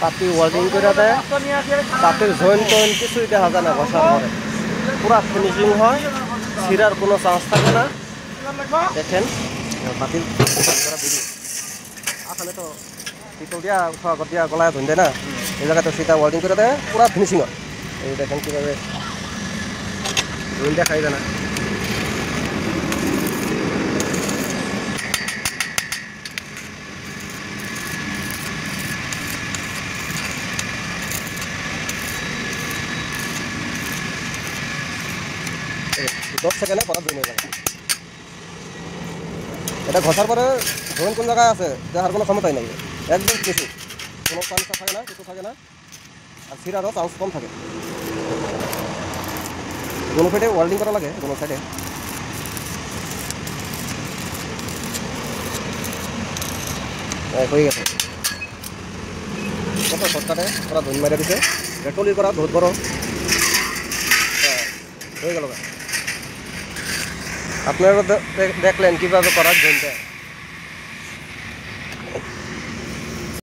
পাতি ওয়েল্ডিং করে দেয়, পাতির জয়েন্ট টয়েন্ট কিছুই দেখা যায় না বসার পরে, পুরা ফিনিশিং হয়, ছিঁড়ার কোনো চান্স থাকে না। দেখেন পাতিল আসলে তো পিতল দিয়া খোয়া দিয়া গলায় ধুন দেয় না, এই জায়গায় তো সেটা ওয়েল্ডিং করে দেয়, পুরা ফিনিশিং হয়। এই দেখেন কীভাবে ধুন দেখাই যায় না। দশ সেকেন্ডে পরে ধুয়ে নেবে। এটা ঘষার পরে ধরুন কোন জায়গায় আছে দেখার কোনো ক্ষমতাই নেই, একদম কিছু কোনো চান্স থাকে না, কিছু থাকে না, আর ছিঁড়ারও চান্স কম থাকে। কোনো সাইডে ওয়েল্ডিং করা লাগে, কোনো সাইডে হয়ে গেছে। কত শর্টকাটে ওরা ধুন মেরে দিছে, টলি করা বহুত বড় হয়ে গেল। আপনারা দেখলেন কীভাবে করার ধুনটা।